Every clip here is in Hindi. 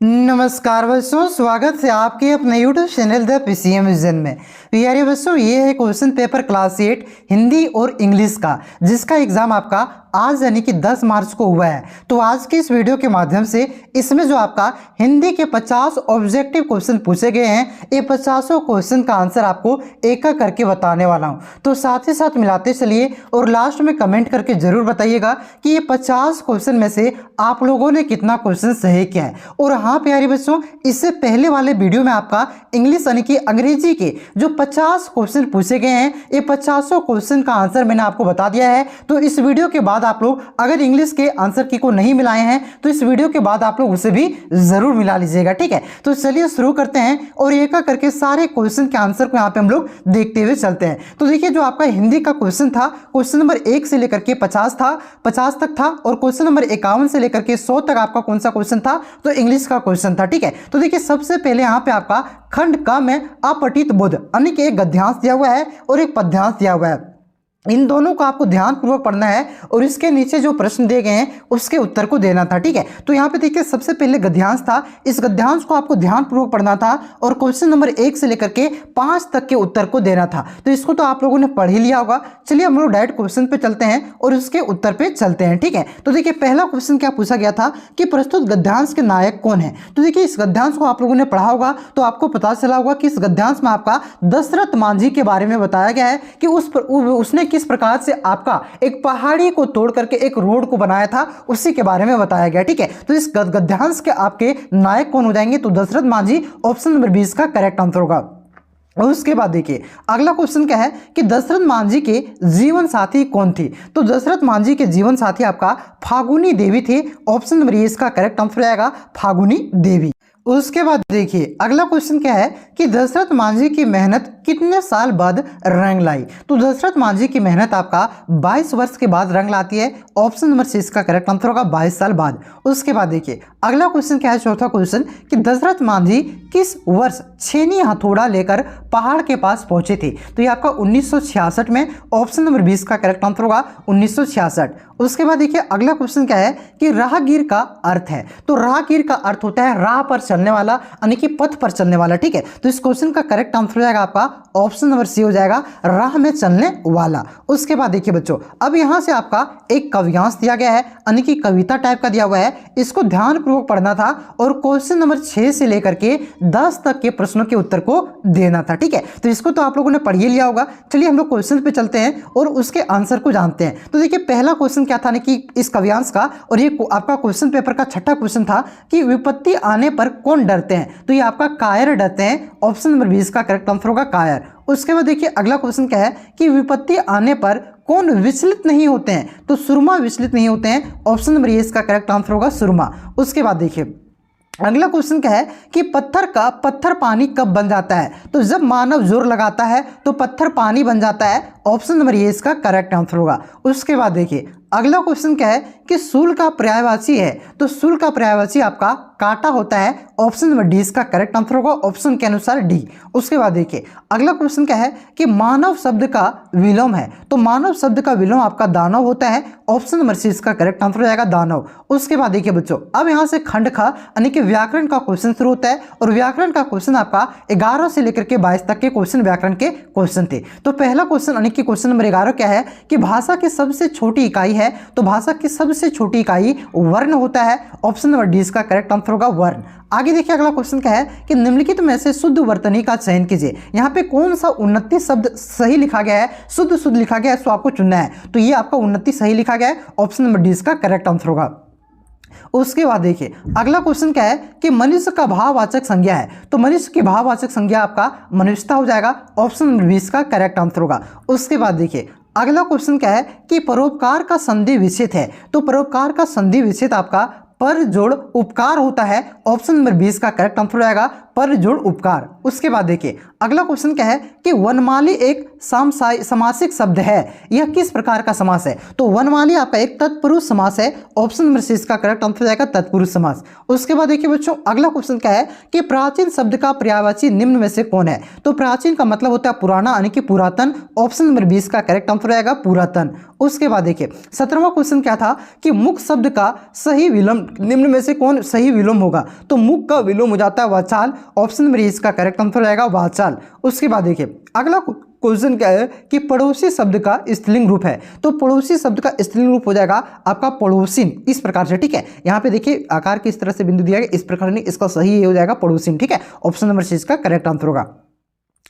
नमस्कार बच्चों, स्वागत है आपके अपने YouTube channel the PCM vision में। यार बच्चों, ये है क्वेश्चन पेपर क्लास 8 हिंदी और इंग्लिश का, जिसका एग्जाम आपका आज यानी कि 10 मार्च को हुआ है। तो आज की इस वीडियो के माध्यम से इसमें जो आपका हिंदी के 50 ऑब्जेक्टिव क्वेश्चन पूछे गए हैं, ये 50 क्वेश्चन का आंसर आपको एक एक करके बताने वाला हूँ। तो साथ ही साथ मिलाते चलिए और लास्ट में कमेंट करके जरूर बताइएगा कि ये 50 क्वेश्चन में से आप लोगों ने कितना क्वेश्चन सही किया है। और हाँ प्यारे बच्चों, इससे पहले वाले वीडियो में आपका इंग्लिश यानी कि अंग्रेजी के जो 50 क्वेश्चन पूछे गए हैं, ये 50 क्वेश्चन का आंसर मैंने आपको बता दिया है। तो इस वीडियो के बाद आप लोग अगर इंग्लिश के आंसर की को नहीं मिलाए हैं तो इस वीडियो के बाद आप लोग उसे भी जरूर मिला लीजिएगा, ठीक है। तो चलिए शुरू करते हैं और एक एक करके सारे क्वेश्चन के आंसर को यहाँ पे हम लोग देखते हुए चलते हैं। तो देखिए, जो आपका हिंदी का क्वेश्चन था, क्वेश्चन नंबर 1 से लेकर के 50 तक था, और क्वेश्चन नंबर 51 से लेकर के 100 तक आपका कौन सा क्वेश्चन था, तो इंग्लिश का क्वेश्चन था, ठीक है। तो देखिए, सबसे पहले यहाँ पे आपका खंड क में अपठित बुध यानी कि एक गद्यांश दिया हुआ है और एक पद्यांश दिया हुआ है। इन दोनों को आपको ध्यानपूर्वक पढ़ना है और इसके नीचे जो प्रश्न दिए गए हैं उसके उत्तर को देना था, ठीक है। तो यहाँ पे देखिए, सबसे पहले गद्यांश था, इस गद्यांश को आपको ध्यानपूर्वक पढ़ना था और क्वेश्चन नंबर 1 से लेकर के 5 तक के उत्तर को देना था। तो इसको तो आप लोगों ने पढ़ ही लिया होगा। चलिए हम लोग डायरेक्ट क्वेश्चन पे चलते हैं और उसके उत्तर पे चलते हैं, ठीक है। तो देखिए, पहला क्वेश्चन क्या पूछा गया था कि प्रस्तुत गद्यांश के नायक कौन है। तो देखिए, इस गद्यांश को आप लोगों ने पढ़ा होगा तो आपको पता चला होगा कि इस गद्यांश में आपका दशरथ मांझी के बारे में बताया गया है कि उसने किस प्रकार से आपका एक पहाड़ी को तोड़ करके एक रोड को बनाया था, उसी के बारे में बताया गया, ठीक है। तो इस गद्यांश के आपके नायक कौन हो जाएंगे, तो दशरथ मांझी ऑप्शन नंबर 20 का करेक्ट आंसर होगा। और उसके बाद देखिए, अगला क्वेश्चन क्या है कि दशरथ मांझी के जीवन साथी कौन थी। तो दशरथ मांझी के जीवन साथी आपका फागुनी देवी थे, ऑप्शन नंबर 20 का करेक्ट आंसर आएगा फागुनी देवी। उसके बाद देखिए, अगला क्वेश्चन क्या है कि दशरथ मांझी की मेहनत कितने साल बाद रंग लाई। तो दशरथ मांझी की मेहनत आपका 22 वर्ष के बाद रंग लाती है, ऑप्शन नंबर 6 का करेक्ट आंसर होगा 22 साल बाद। उसके बाद देखिए, अगला क्वेश्चन क्या है, चौथा क्वेश्चन कि दशरथ मांझी किस वर्ष छेनी हथौड़ा लेकर पहाड़ के पास पहुंचे थे। तो ये आपका 1966 में, ऑप्शन नंबर 20 का करेक्ट आंसर होगा 1966। उसके बाद देखिए, अगला क्वेश्चन क्या है कि राहगीर का अर्थ है। तो राहगीर का अर्थ होता है राह पर चलने वाला यानी कि पथ पर चलने वाला, ठीक है। तो इस क्वेश्चन का करेक्ट आंसर हो जाएगा आपका ऑप्शन नंबर सी हो जाएगा राह में चलने वाला। उसके बाद देखिए बच्चों, अब यहां से आपका एक कव्यांश दिया गया है यानी कि कविता टाइप का दिया हुआ है, इसको ध्यानपूर्वक पढ़ना था और क्वेश्चन नंबर 6 से लेकर के 10 तक के प्रश्नों के उत्तर को देना था, ठीक है। तो इसको तो आप लोगों ने पढ़ ही लिया होगा। चलिए हम लोग क्वेश्चन पे चलते हैं और उसके आंसर को जानते हैं। तो देखिए, पहला क्वेश्चन क्या था कि इस कव्यांश का, और ये आपका क्वेश्चन पेपर का छठा क्वेश्चन था कि विपत्ति आने पर कौन डरते हैं। तो ये आपका कायर डरते हैं, ऑप्शन नंबर 20 का करेक्ट आंसर होगा कायर। उसके बाद देखिए, अगला क्वेश्चन क्या है कि विपत्ति आने पर कौन विचलित नहीं होते हैं। तो सुरमा विचलित नहीं होते हैं, ऑप्शन नंबर 20 का करेक्ट आंसर होगा सुरमा। उसके बाद देखिए, अगला क्वेश्चन क्या है कि पत्थर पानी कब बन जाता है। तो जब मानव जोर लगाता है तो पत्थर पानी बन जाता है, ऑप्शन नंबर 20 का करेक्ट आंसर होगा। उसके बाद देखिए, अगला क्वेश्चन क्या है कि सूल का पर्यायवाची है। तो सूल का पर्यायवाची आपका कांटा होता है, ऑप्शन नंबर 20 का करेक्ट आंसर होगा ऑप्शन के अनुसार डी। उसके बाद देखिए, अगला क्वेश्चन क्या है कि मानव शब्द का विलोम है। तो मानव शब्द का विलोम आपका दानव होता है, ऑप्शन नंबर 6 का करेक्ट आंसर हो जाएगा दानव। उसके बाद देखिए बच्चों, अब यहां से खंड ख यानी कि व्याकरण का क्वेश्चन शुरू होता है और व्याकरण का क्वेश्चन आपका 11 से लेकर के 22 तक के क्वेश्चन व्याकरण के क्वेश्चन थे। तो पहला क्वेश्चन यानी कि क्वेश्चन नंबर 11 क्या है कि भाषा की सबसे छोटी इकाई है। तो भाषा की सबसे छोटी इकाई वर्ण होता है, ऑप्शन नंबर 20 का करेक्ट आंसर होगा वर्ण। आगे देखिए, अगला क्वेश्चन क्या है कि निम्नलिखित में से शुद्ध वर्तनी का चयन कीजिए। यहाँ पे कौन सा उन्नति शब्द सही लिखा गया है, शुद्ध लिखा गया है, तो आपको चुनना है। तो ये आपका उन्नति सही लिखा गया है, ऑप्शन नंबर 20 का करेक्ट आंसर होगा। उसके बाद देखिए, अगला क्वेश्चन क्या है कि मनुष्य का भाववाचक संज्ञा है। तो मनुष्य की भाववाचक संज्ञा आपका मनुष्यता हो जाएगा, ऑप्शन नंबर 20 का करेक्ट आंसर होगा। उसके बाद देखिए, अगला क्वेश्चन क्या है कि परोपकार का संधि विच्छेद है। तो परोपकार का संधि विच्छेद आपका पर जोड़ उपकार होता है, ऑप्शन नंबर 20 का करेक्ट आंसर हो जाएगा पर जोड़ उपकार। उसके बाद देखिए अगला क्वेश्चन क्या है कि वनमाली एक समासिक शब्द है, यह किस प्रकार का समास है? तो वनमाली आपका एक तत्पुरुष समास है। ऑप्शन नंबर सी इसका करेक्ट आंसर हो जाएगा तत्पुरुष समास। उसके बाद देखिए बच्चों अगला क्वेश्चन क्या है कि प्राचीन शब्द का पर्यायवाची निम्न में से कौन है? तो प्राचीन का मतलब होता है पुराना यानी कि पुरातन। ऑप्शन नंबर 20 का करेक्ट आंसर रहेगा पुरातन। उसके बाद देखिए 17वां क्वेश्चन क्या था कि मुख शब्द का सही विलोम निम्न में से कौन सही विलोम होगा? तो मुख का विलोम हो जाता है वाचाल। ऑप्शन नंबर इसका करेक्ट आंसर रहेगा वाचाल। उसके बाद देखिए अगला क्वेश्चन क्या है कि पड़ोसी शब्द का स्त्रीलिंग रूप है। तो पड़ोसी शब्द का स्त्रीलिंग रूप हो जाएगा आपका पड़ोसिन, इस प्रकार से। ठीक है, यहाँ पे देखिए आकार की इस तरह से बिंदु दिया गया, इस प्रकार नहीं, इसका सही हो जाएगा पड़ोसिन। ठीक है, ऑप्शन नंबर सी इसका करेक्ट आंसर होगा।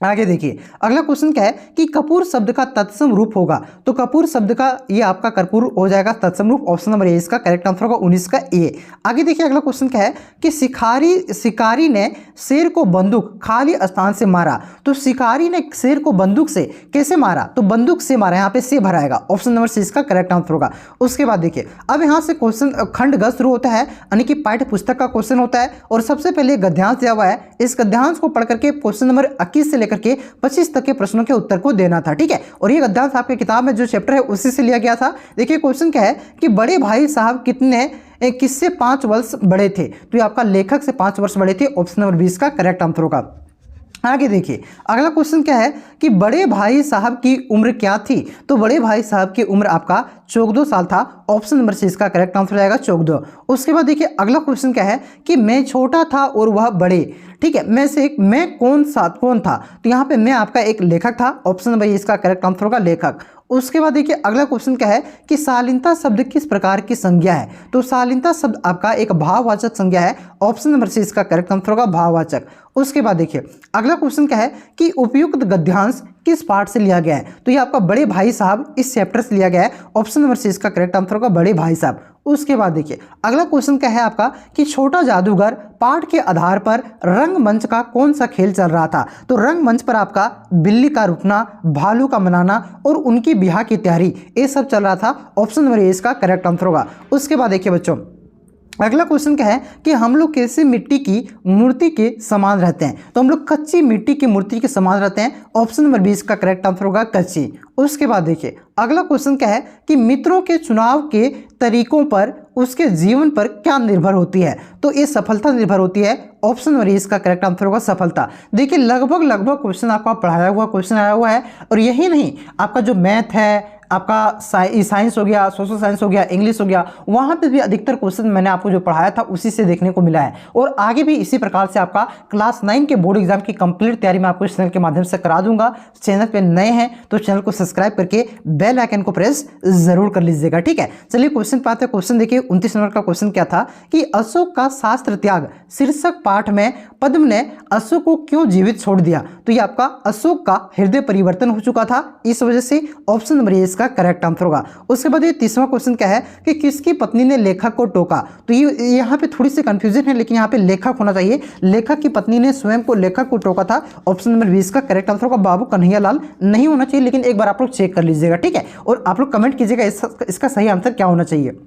आगे देखिए अगला क्वेश्चन क्या है कि कपूर शब्द का तत्सम रूप होगा। तो कपूर शब्द का ये आपका कर्पूर हो जाएगा तत्सम रूप। ऑप्शन नंबर ए इसका करेक्ट आंसर होगा 19 का ए। आगे देखिए अगला क्वेश्चन क्या है कि शिकारी ने शेर को बंदूक खाली स्थान से मारा। तो शिकारी ने शेर को बंदूक से कैसे मारा? तो बंदूक से मारा, यहाँ पे से भराएगा। ऑप्शन नंबर सी इसका करेक्ट आंसर होगा। उसके बाद देखिए अब यहाँ से क्वेश्चन खंड ग शुरू होता है यानी कि पाठ्य पुस्तक का क्वेश्चन होता है और सबसे पहले गद्यांश दिया हुआ है। इस गद्यांश को पढ़ करके क्वेश्चन नंबर 21 से लेकर के 25 तक के प्रश्नों के उत्तर को देना था। ठीक है, और ये गद्यांश आपके किताब में जो चैप्टर है उसी से लिया गया था। देखिए क्वेश्चन क्या है कि बड़े भाई साहब किससे 5 वर्ष बड़े थे? तो ये आपका लेखक से 5 वर्ष बड़े थे। ऑप्शन नंबर 20 का करेक्ट आंसर होगा। आगे देखिए अगला क्वेश्चन क्या है कि बड़े भाई साहब की उम्र क्या थी? तो बड़े भाई साहब की उम्र आपका 14 साल था। ऑप्शन नंबर सी इसका करेक्ट आंसर रहेगा 14। उसके बाद देखिए अगला क्वेश्चन क्या है कि मैं छोटा था और वह बड़े। ठीक है, मैं से एक मैं कौन था? तो यहाँ पे मैं आपका एक लेखक था। ऑप्शन नंबर इसका करेक्ट आंसर होगा लेखक। उसके बाद देखिए अगला क्वेश्चन क्या है कि शालीनता शब्द किस प्रकार की संज्ञा है? तो शालीनता शब्द आपका एक भाववाचक संज्ञा है। ऑप्शन नंबर सी इसका करेक्ट आंसर होगा भाववाचक। उसके बाद देखिए अगला क्वेश्चन क्या है कि उपयुक्त गद्यांश किस पाठ से लिया गया है? तो ये आपका बड़े भाई साहब इस चैप्टर से लिया गया है। ऑप्शन नंबर सी इसका करेक्ट आंसर होगा बड़े भाई साहब। उसके बाद देखिए अगला क्वेश्चन क्या है आपका कि छोटा जादूगर पाठ के आधार पर रंगमंच का कौन सा खेल चल रहा था? तो रंगमंच पर आपका बिल्ली का रुकना, भालू का मनाना और उनकी ब्याह की तैयारी, ये सब चल रहा था। ऑप्शन नंबर ए इसका करेक्ट आंसर होगा। उसके बाद देखिए बच्चों अगला क्वेश्चन क्या है कि हम लोग कैसे मिट्टी की मूर्ति के समान रहते हैं? तो हम लोग कच्ची मिट्टी की मूर्ति के समान रहते हैं। ऑप्शन नंबर 20 का करेक्ट आंसर होगा कच्ची। उसके बाद देखिए अगला क्वेश्चन क्या है कि मित्रों के चुनाव के तरीकों पर उसके जीवन पर क्या निर्भर होती है? तो ये सफलता निर्भर होती है। ऑप्शन नंबर इसका करेक्ट आंसर होगा सफलता। देखिए लगभग क्वेश्चन आपका पढ़ाया हुआ क्वेश्चन आया हुआ है और यही नहीं आपका जो मैथ है, आपका साइंस हो गया, सोशल साइंस हो गया, इंग्लिश हो गया, वहाँ पे भी अधिकतर क्वेश्चन मैंने आपको जो पढ़ाया था उसी से देखने को मिला है। और आगे भी इसी प्रकार से आपका क्लास 9 के बोर्ड एग्जाम की कंप्लीट तैयारी मैं आपको इस चैनल के माध्यम से करा दूंगा। चैनल पे नए हैं तो चैनल को सब्सक्राइब करके बेल आइकन को प्रेस जरूर कर लीजिएगा। ठीक है, चलिए क्वेश्चन पे आते हैं। क्वेश्चन देखिए 29 नंबर का क्वेश्चन क्या था कि अशोक का शास्त्र त्याग शीर्षक पाठ में पद्म ने अशोक को क्यों जीवित छोड़ दिया? तो ये आपका अशोक का हृदय परिवर्तन हो चुका था, इस वजह से। ऑप्शन नंबर इसका करेक्ट आंसर होगा। उसके बाद ये 30वां क्वेश्चन क्या है कि किसकी पत्नी ने लेखक को टोका? तो ये यहाँ पे थोड़ी सी कंफ्यूजन है, लेकिन यहाँ पे लेखक होना चाहिए। लेखक की पत्नी ने स्वयं को लेखक को टोका था। ऑप्शन नंबर 20 का करेक्ट आंसर होगा बाबू कन्हैयालाल। नहीं होना चाहिए, लेकिन एक बार आप लोग चेक कर लीजिएगा। ठीक है, और आप लोग कमेंट कीजिएगा इसका सही आंसर क्या होना चाहिए।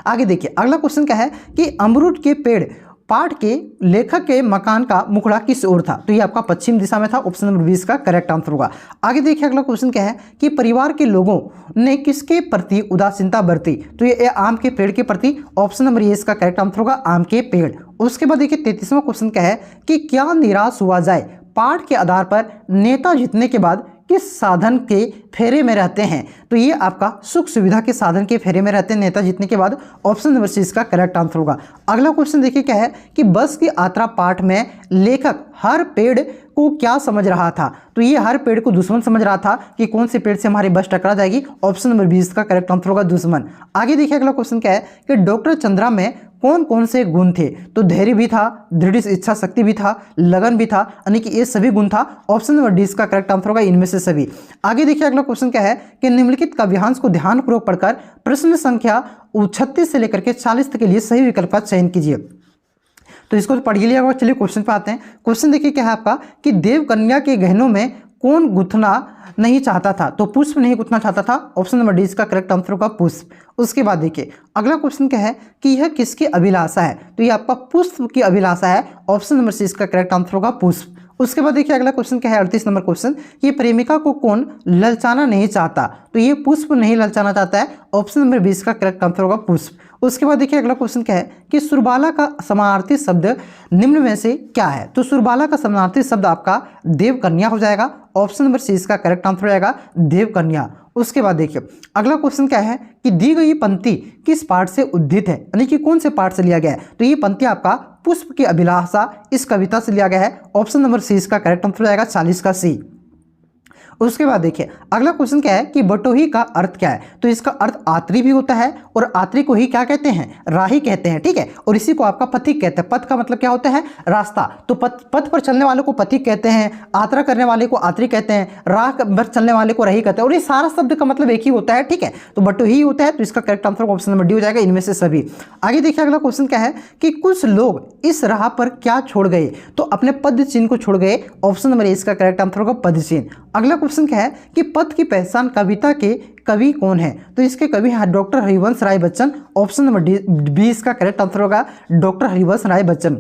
आगे देखिए अगला क्वेश्चन क्या है कि अमरूद के पेड़ पाठ के लेखक के मकान का मुखड़ा किस ओर था? तो ये आपका पश्चिम दिशा में था। ऑप्शन नंबर 20 का करेक्ट आंसर होगा। आगे देखिए अगला क्वेश्चन क्या है कि परिवार के लोगों ने किसके प्रति उदासीनता बरती? तो ये आम के पेड़ के प्रति। ऑप्शन नंबर ये इसका करेक्ट आंसर होगा आम के पेड़। उसके बाद देखिए 33वां क्वेश्चन क्या है कि क्या निराश हुआ जाए? पाठ के आधार पर नेता जीतने के बाद किस साधन के फेरे में रहते हैं? तो ये आपका सुख सुविधा के साधन के फेरे में रहते हैं नेता जीतने के बाद। ऑप्शन नंबर सी इसका करेक्ट आंसर होगा। अगला क्वेश्चन देखिए क्या है कि बस की यात्रा पाठ में लेखक हर पेड़ को क्या समझ रहा था? तो ये हर पेड़ को दुश्मन समझ रहा था कि कौन से पेड़ से हमारी बस टकरा जाएगी। ऑप्शन नंबर 20 का करेक्ट आंसर होगा दुश्मन। आगे देखिए अगला क्वेश्चन क्या है कि डॉक्टर चंद्रा में कौन कौन से गुण थे? तो धैर्य भी था, दृढ़ इच्छा शक्ति भी था, लगन भी था, यानी कि ये सभी गुण था। ऑप्शन नंबर डी इसका करेक्ट आंसर होगा इनमें से सभी। आगे देखिए अगला क्वेश्चन क्या है कि निम्नलिखित काव्यांश को ध्यानपूर्वक पढ़कर प्रश्न संख्या 36 से लेकर के 40 तक के लिए सही विकल्प का चयन कीजिए। तो इसको तो पढ़ लिया होगा। चलिए क्वेश्चन पे आते हैं। क्वेश्चन देखिए क्या है आपका कि देव कन्या के गहनों में कौन गुथना नहीं चाहता था? तो पुष्प नहीं गुथना चाहता था, ऑप्शन नंबर डी इसका करेक्ट आंसर होगा पुष्प। उसके बाद देखिए अगला क्वेश्चन क्या है कि यह किसकी अभिलाषा है? तो ये आपका पुष्प की अभिलाषा है, ऑप्शन नंबर सी इसका करेक्ट आंसर होगा पुष्प। उसके बाद देखिए अगला क्वेश्चन क्या है 38 नंबर क्वेश्चन, ये प्रेमिका को कौन ललचाना नहीं चाहता? तो ये पुष्प नहीं ललचाना चाहता है, ऑप्शन नंबर 20 का करेक्ट आंसर होगा पुष्प। उसके बाद देखिए अगला क्वेश्चन क्या है कि सुरबाला का समानार्थी शब्द निम्न में से क्या है? तो सुरबाला का समानार्थी शब्द आपका देवकन्या हो जाएगा, ऑप्शन नंबर सी इसका करेक्ट आंसर हो जाएगा देवकन्या। उसके बाद देखिए अगला क्वेश्चन क्या है कि दी गई पंक्ति किस पाठ से उद्धृत है, यानी कि कौन से पाठ से लिया गया है? तो ये पंक्ति आपका पुष्प की अभिलाषा इस कविता से लिया गया है, ऑप्शन नंबर सी इसका करेक्ट आंसर हो जाएगा 40 का सी। उसके बाद देखिए अगला क्वेश्चन क्या है कि बटोही का अर्थ क्या है? तो इसका अर्थ आत्री भी होता है और आत्री को ही क्या कहते हैं? राही कहते हैं, ठीक है। और इसी को आपका पथिक कहते हैं। पथ का मतलब क्या होता है? रास्ता। तो पथ पर चलने वाले को पथिक कहते हैं, यात्रा करने वाले को आत्री कहते हैं, राह पर चलने वाले को राही कहते हैं। और ये सारा शब्द का मतलब एक ही होता है, ठीक है। तो बटोही होता है, तो इसका correct answer option number D हो जाएगा, इनमें से सभी। आगे देखिए अगला क्वेश्चन क्या है कि कुछ लोग इस राह पर क्या छोड़ गए? तो अपने पद चिन्ह को छोड़ गए, ऑप्शन नंबर ए इसका करेक्ट आंसर होगा पद चिन्ह। अगला क्वेश्चन क्या है कि पथ की पहचान कविता के कवि कौन है? तो इसके कवि हैं doctor Harivansh Rai Bachchan, option number B इसका करेक्ट आंसर होगा डॉक्टर हरिवंश राय बच्चन।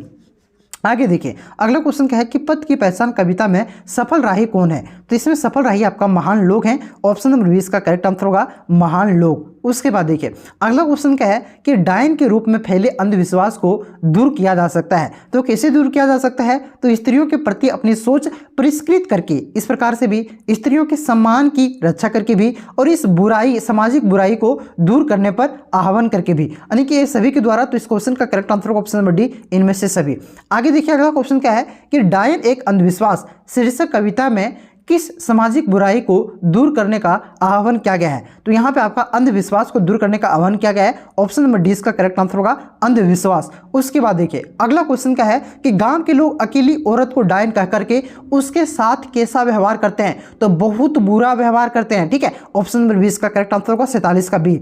आगे देखिए अगला क्वेश्चन क्या है कि पथ की पहचान कविता में सफल राही कौन है? तो इसमें सफल राही आपका महान लोग हैं, ऑप्शन नंबर 20 का करेक्ट आंसर होगा महान लोग। उसके बाद देखिए अगला क्वेश्चन क्या है कि डायन के रूप में फैले अंधविश्वास को दूर किया जा सकता है। तो कैसे दूर किया जा सकता है? तो स्त्रियों के प्रति अपनी सोच परिष्कृत करके, इस प्रकार से भी स्त्रियों के सम्मान की रक्षा करके भी, और इस बुराई सामाजिक बुराई को दूर करने पर आह्वान करके भी, यानी कि ये सभी के द्वारा। तो इस क्वेश्चन का करेक्ट आंसर होगा ऑप्शन नंबर डी, इनमें से सभी। आगे देखिए अगला क्वेश्चन क्या है कि डायन एक अंधविश्वास शीर्षक कविता में किस सामाजिक बुराई को दूर करने का आह्वान किया गया है? तो यहाँ पे आपका अंधविश्वास को दूर करने का आह्वान किया गया है, ऑप्शन नंबर डी इसका करेक्ट आंसर होगा अंधविश्वास। उसके बाद देखिए अगला क्वेश्चन क्या है कि गांव के लोग अकेली औरत को डायन कह करके उसके साथ कैसा व्यवहार करते हैं? तो बहुत बुरा व्यवहार करते हैं, ठीक है। ऑप्शन नंबर 20 का करेक्ट आंसर होगा 47 का बी।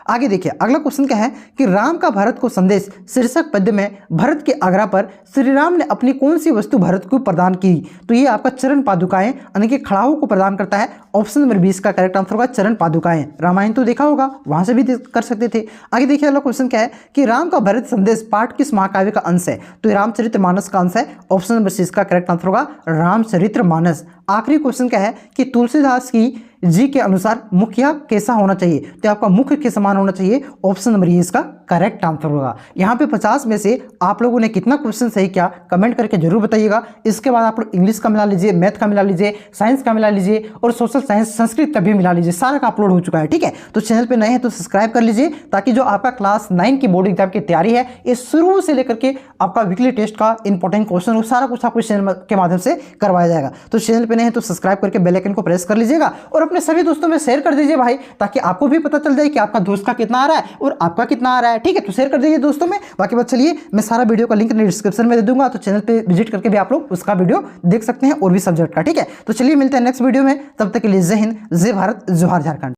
आगे देखिए अगला क्वेश्चन क्या है कि राम का भरत को संदेश शीर्षक पद्य में भरत के आग्रह पर श्री राम ने अपनी कौन सी वस्तु भरत को प्रदान की? तो ये आपका चरण पादुकाएं, यानी कि खड़ाऊ को प्रदान करता है, ऑप्शन नंबर 20 का करेक्ट आंसर होगा चरण पादुकाएं। रामायण तो देखा होगा, वहां से भी कर सकते थे। आगे देखिए अगला क्वेश्चन क्या है कि राम का भरत संदेश पाठ किस महाकाव्य का अंश है? तो रामचरितमानस का अंश है, ऑप्शन नंबर 6 का करेक्ट आंसर होगा रामचरितमानस। आखिरी क्वेश्चन क्या है कि तुलसीदास की जी के अनुसार मुखिया कैसा होना चाहिए? तो आपका मुख्य के समान होना चाहिए, ऑप्शन नंबर ए इसका करेक्ट आंसर होगा। यहाँ पे 50 में से आप लोगों ने कितना क्वेश्चन सही किया कमेंट करके जरूर बताइएगा। इसके बाद आप लोग इंग्लिश का मिला लीजिए, मैथ का मिला लीजिए, साइंस का मिला लीजिए और सोशल साइंस संस्कृत का भी मिला लीजिए, सारा का अपलोड हो चुका है, ठीक है। तो चैनल पे नए हैं तो सब्सक्राइब कर लीजिए, ताकि जो आपका क्लास 9 की बोर्ड एग्जाम की तैयारी है, ये शुरू से लेकर के आपका वीकली टेस्ट का इंपॉर्टेंट क्वेश्चन सारा कुछ आपको चैनल के माध्यम से करवाया जाएगा। तो चैनल पे नए हैं तो सब्सक्राइब करके बेल आइकन को प्रेस कर लीजिएगा और अपने सभी दोस्तों में शेयर कर दीजिए भाई, ताकि आपको भी पता चल जाए कि आपका दोस्त का कितना आ रहा है और आपका कितना आ रहा है, ठीक है। तो शेयर कर दीजिए दोस्तों में। बाकी बात चलिए मैं सारा वीडियो का लिंक डिस्क्रिप्शन में दे दूंगा, तो चैनल पे विजिट करके भी आप लोग उसका वीडियो देख सकते हैं और भी सब्जेक्ट का, ठीक है। तो चलिए मिलते हैं नेक्स्ट वीडियो में, तब तक के लिए जय हिंद, जय भारत, जोहार झारखंड।